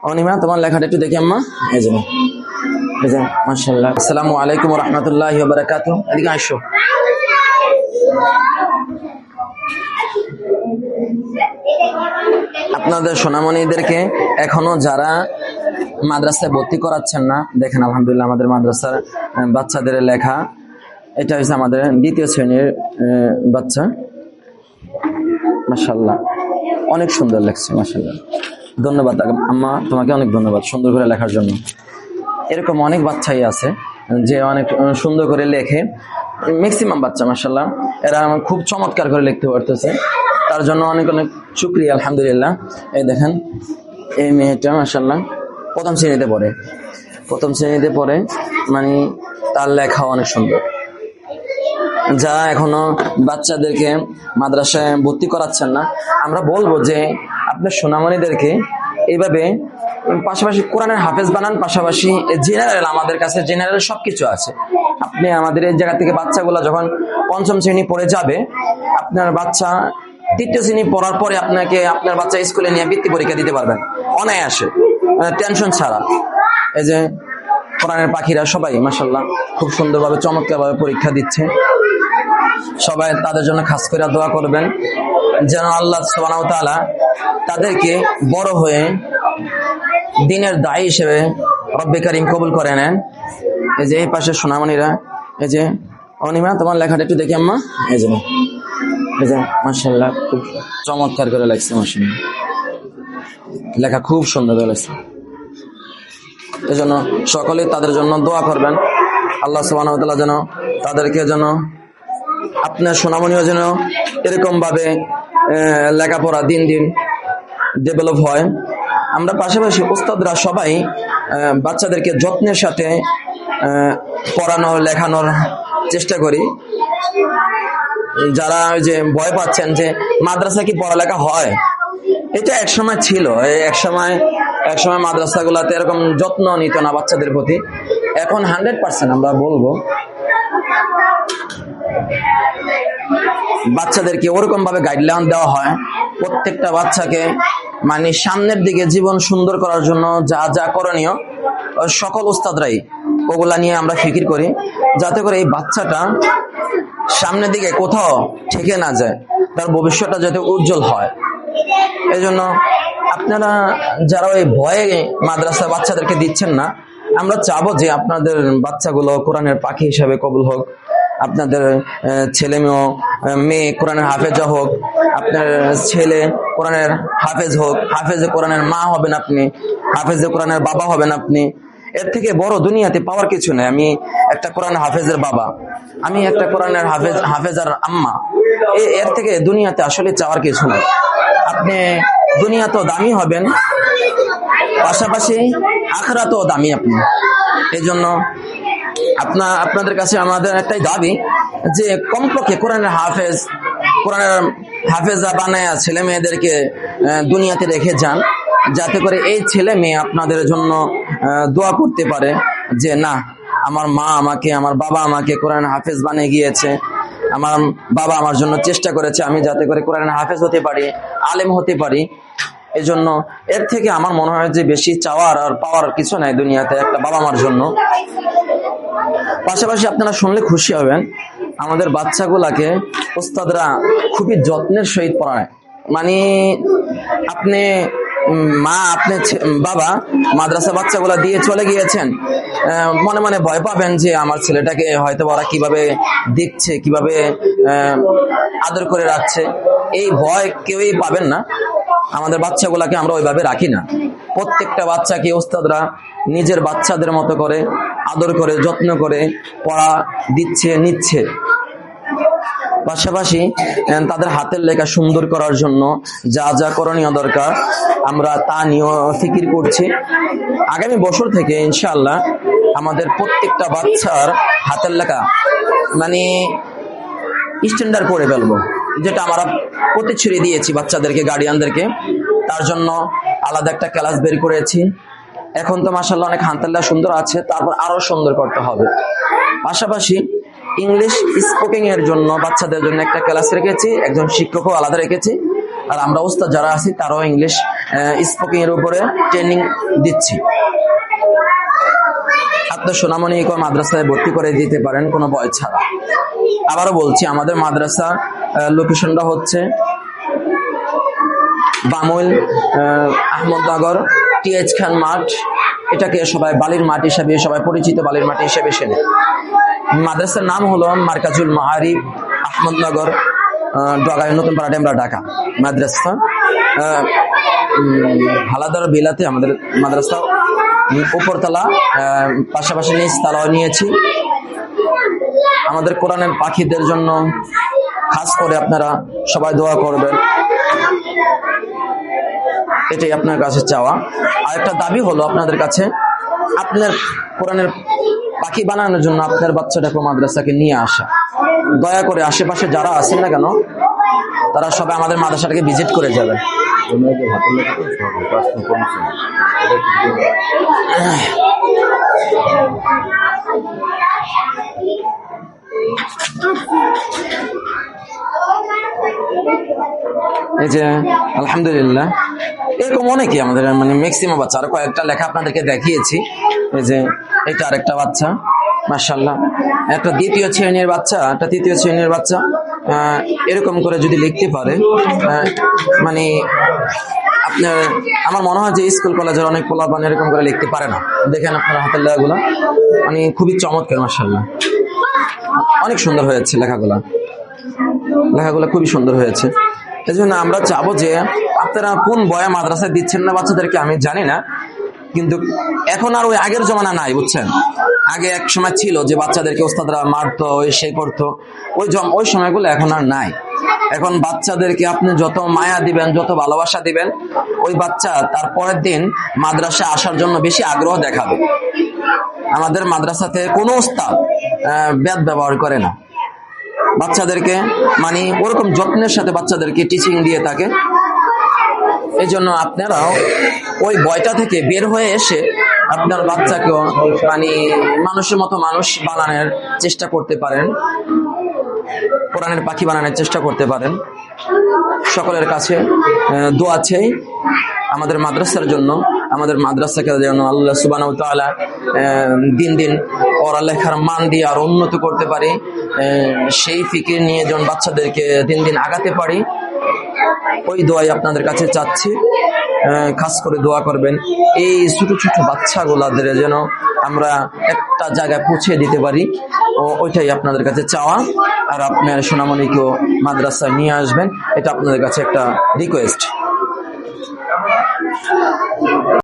অনিমা তোমার লেখাটা একটু দেখি আম্মা। এই যে মাশাআল্লাহ। আসসালামু আলাইকুম ওয়া রাহমাতুল্লাহি ওয়া বারাকাতুহু। এদিকে আসো। আপনাদের সোনামণিদেরকে এখনো যারা মাদ্রাসায় ভর্তি করাচ্ছেন না, দেখেন আলহামদুলিল্লাহ আমাদের মাদ্রাসার বাচ্চাদের লেখা। এটা হচ্ছে আমাদের দ্বিতীয় শ্রেণীর বাচ্চা। মাশাআল্লাহ অনেক সুন্দর লেখছে, মাশাআল্লাহ। ধন্যবাদ আম্মা, তোমাকে অনেক ধন্যবাদ সুন্দর করে লেখার জন্য। এরকম অনেক বাচ্চাই আছে যে অনেক সুন্দর করে লেখে, ম্যাক্সিমাম বাচ্চা মাশাআল্লাহ এরা খুব চমৎকার করে লিখতে পারতেছে, তার জন্য অনেক অনেক শুকরিয়া আলহামদুলিল্লাহ। এই দেখেন এই মেয়েটা মাশাআল্লাহ প্রথম শ্রেণীতে পড়ে, মানে তার লেখা অনেক সুন্দর। যা এখনো বাচ্চাদেরকে মাদ্রাসায় ভর্তি করাচ্ছেন না, আমরা বলবো যে আপনার সোনামণিদেরকে এইভাবে পাশাপাশি কোরআনের হাফেজ বানান, পাশাপাশি জেনারেল, আমাদের কাছে জেনারেল সবকিছু আছে। আপনি আমাদের এই জায়গা থেকে বাচ্চাগুলো যখন পঞ্চম শ্রেণী পড়ে যাবে, আপনার বাচ্চা তৃতীয় শ্রেণী পড়ার পরে আপনাকে আপনার বাচ্চা স্কুলে নিয়ে বৃত্তি পরীক্ষা দিতে পারবেন অনায়াসে, মানে টেনশন ছাড়া। এই যে কোরআনের পাখিরা সবাই মাশাআল্লাহ খুব সুন্দরভাবে চমৎকারভাবে পরীক্ষা দিচ্ছে। সবাই তাদের জন্য খাস করে দোয়া করবেন যেন আল্লাহ সুবহানাহু ওয়া তাআলা তাদেরকে বড় হয়ে দ্বীনের দায়ী হিসেবে রব্বে কারীম কবুল করে নেন। এই যে এই পাশে সোনামণিরা, এই যে অনিমা তোমার লেখাটা একটু দেখি আম্মা। এই যে মাশাআল্লাহ খুব চমৎকার করে লেখছে, মাশাআল্লাহ লেখা খুব সুন্দর করে লেখছে। এই জন্য সকলে তাদের জন্য দোয়া করবেন, আল্লাহ সুবহানাহু ওয়া তাআলা যেন তাদেরকে যেন আপনার সোনামণিও যেন এরকম ভাবে লেখাপড়া দিন দিন ডেভেলপ হয়। আমরা পাশাপাশি উস্তাদরা সবাই বাচ্চাদেরকে যত্নের সাথে পড়ানোর লেখানোর চেষ্টা করি। যারা যে ভয় পাচ্ছেন যে মাদ্রাসা কি পড়ালেখা হয়, এটা একসময় ছিল, একসময় মাদ্রাসাগুলোতে এরকম যত্ন নিত না বাচ্চাদের প্রতি। এখন 100% আমরা বলবো বাচ্চাদেরকে ওরকম ভাবে গাইডলাইন দেওয়া হয়, প্রত্যেকটা বাচ্চাকে মানে সামনের দিকে জীবন সুন্দর করার জন্য যা যা করণীয় সকল উস্তাদরাই ওগুলা নিয়ে আমরা ফিকির করি, যাতে করে এই বাচ্চাটা সামনের দিকে কোথাও ঠেকে না যায়, তার ভবিষ্যৎটা যাতে উজ্জ্বল হয়। এই জন্য আপনারা যারা ওই ভয়ে মাদ্রাসা বাচ্চাদেরকে দিচ্ছেন না, আমরা চাবো যে আপনাদের বাচ্চাগুলো কোরআনের পাখি হিসাবে কবুল হোক, আপনাদের ছেলে মেয়ে কোরআনের হাফেজা হোক, আপনার ছেলে কোরআনের হাফেজ হোক, হাফেজে কোরআনের মা হবেন আপনি, হাফেজে কোরআনের বাবা হবেন আপনি। এর থেকে বড় দুনিয়াতে পাওয়ার কিছু নেই। আমি একটা কোরআনের হাফেজের বাবা, আমি একটা কোরআনের হাফেজার আম্মা, এর থেকে দুনিয়াতে আসলে চাওয়ার কিছু নেই। আপনি দুনিয়া তো দামি হবেন, পাশাপাশি আখিরাতেও দামি আপনি। এই জন্য আপনাদের কাছে আমাদের একটাই দাবি যে কমপক্ষে কোরআনের হাফেজা বানায় ছেলে মেয়েদেরকে দুনিয়াতে রেখে যান, যাতে করে এই ছেলে মেয়ে আপনাদের জন্য দোয়া করতে পারে যে না, আমার মা আমাকে, আমার বাবা আমাকে কোরআন হাফেজ বানিয়ে গিয়েছে, আমার বাবা আমার জন্য চেষ্টা করেছে, আমি যাতে করে কোরআন হাফেজ হতে পারি, আলেম হতে পারি। এই জন্য এর থেকে আমার মনে হয় যে বেশি চাওয়ার আর পাওয়ার কিছু নাই দুনিয়াতে একটা বাবা মার জন্য। পাশাপাশি আপনারা শুনলে খুশি হবেন, আমাদের বাচ্চাগুলাকে উস্তাদরা খুবই যত্নের সহিত পড়ায়। মানে আপনি বাবা মাদ্রাসা বাচ্চাগুলা দিয়ে চলে গিয়েছেন, মনে মনে ভয় পাবেন যে আমার ছেলেটাকে হয়তো ওরা কিভাবে দেখছে, কিভাবে আদর করে রাখছে, এই ভয় কেউই পাবেন না। আমাদের বাচ্চাগুলাকে আমরা ওইভাবে রাখি না, প্রত্যেকটা বাচ্চাকে ওস্তাদরা নিজের বাচ্চাদের মতো করে আদর করে যত্ন করে পড়া নিচ্ছে। পাশাপাশি তাদের হাতের লেখা সুন্দর করার জন্য যা যা করণীয় দরকার আমরা তা নিয়ে ফিকির করছি। আগামী বছর থেকে ইনশাআল্লাহ আমাদের প্রত্যেকটা বাচ্চার হাতের লেখা মানে স্ট্যান্ডার্ড করে ফেলবো, যেটা আমরা প্রতিশ্রুতি দিয়েছি বাচ্চাদেরকে, গার্ডিয়ানদেরকে। তার জন্য আলাদা একটা ক্লাস বের করেছি। এখন তো মাশাআল্লাহ অনেক হাতের সুন্দর আছে, তারপর আরো সুন্দর করতে হবে। পাশাপাশি ইংলিশ স্পিকিং এর জন্য বাচ্চাদের জন্য একটা ক্লাস রেখেছি, একজন শিক্ষকও আলাদা রেখেছি, আর আমরা ওস্তাদ যারা আছি তারাও ইংলিশ স্পোকিং এর উপরে ট্রেনিং দিচ্ছি। আপনার সোনামণিকে মাদ্রাসায় ভর্তি করে দিতে পারেন কোনো ভয় ছাড়া। আবারও বলছি, আমাদের মাদ্রাসা লোকেশনটা হচ্ছে বামুল আহমদনগর টিএইচ খান মাঠ। এটাকে সবাই বালির মাঠ হিসেবে, সবাই পরিচিত বালির মাঠ হিসেবে চেনে। মাদ্রাসার নাম হলো মার্কাজুল মাআরিফ আহমদনগর, নতুন পাড়া ডেমরা, ঢাকা। মাদ্রাসা হালাদার বিলাতে আমাদের মাদ্রাসা, উপরতলা পাশাপাশি নিচ তালাও নিয়েছি। আমাদের কোরআনের পাখিদের জন্য খাস করে আপনারা সবাই দোয়া করবেন, এটাই আপনার কাছে চাওয়া। আর একটা দাবি হলো আপনাদের কাছে, আপনার কোরআনের পাখি বানানোর জন্য আপনার বাচ্চাটাকে মাদ্রাসাকে নিয়ে আসা। দয়া করে আশেপাশে যারা আছেন না কেন, তারা সবাই আমাদের মাদ্রাসাটাকে ভিজিট করে যাবেন। এই যে আলহামদুলিল্লাহ এরকম অনেকে আমাদের মানে ম্যাক্সিমাম বাচ্চা, আরো কয়েকটা লেখা আপনাদেরকে দেখিয়েছি। এই যে এটা আরেকটা বাচ্চা, মাশাআল্লাহ, একটা দ্বিতীয় শ্রেণীর বাচ্চা, একটা তৃতীয় শ্রেণীর বাচ্চা, এরকম করে যদি লিখতে পারে, মানে আপনার আমার মনে হয় যে স্কুল কলেজের অনেক পোলাপান এরকম করে লিখতে পারে না। দেখেন আপনার হাতের লেখাগুলো মানে খুবই চমৎকার, মাশাআল্লাহ, অনেক সুন্দর হয়েছে লেখাগুলো খুবই সুন্দর হয়েছে। এই জন্য আমরা চাবো যে আপনারা কোন বয়ে মাদ্রাসায় দিচ্ছেন না বাচ্চাদেরকে আমি জানি না, কিন্তু এখন আর ওই আগের জমানা নাই, বুঝছেন। আগে এক সময় ছিল যে বাচ্চাদেরকে ওস্তাদরা মারতো, সে করতো, ওই সময়গুলো এখন আর নাই। এখন বাচ্চাদেরকে আপনি যত মায়া দিবেন, যত ভালোবাসা দিবেন, ওই বাচ্চা তার পরের দিন মাদ্রাসা আসার জন্য বেশি আগ্রহ দেখাবে। আমাদের মাদ্রাসাতে কোনো ওস্তাদ ব্যাদ ব্যবহার করে না, বাচ্চাদেরকে মানে ওরকম যত্নের সাথে বাচ্চাদেরকে টিচিং দিয়ে থাকে। এই জন্য আপনারাও ওই বয়টা থেকে বের হয়ে এসে আপনার বাচ্চাকেও মানে মানুষের মতো মানুষ বানানোর চেষ্টা করতে পারেন, কোরআনের পাখি বানানোর চেষ্টা করতে পারেন। সকলের কাছে দোয়া চাই আমাদের মাদ্রাসার জন্য, আমাদের মাদ্রাসাকে যেন আল্লাহ সুবহানাহু ওয়া তাআলা দিন দিন পড়ালেখার মান দিয়ে আর উন্নত করতে পারি, সেই ফিকির নিয়ে যেন বাচ্চাদেরকে দিন দিন আগাতে পারি, ওই দোয়াই আপনাদের কাছে চাচ্ছি। খাস করে দোয়া করবেন এই ছোট ছোট বাচ্চাগুলাদের যেন আমরা একটা জায়গায় পৌঁছে দিতে পারি, ওইটাই আপনাদের কাছে চাওয়া। আর আপনার সোনামণিকেও মাদ্রাসায় নিয়ে আসবেন, এটা আপনাদের কাছে একটা রিকোয়েস্ট।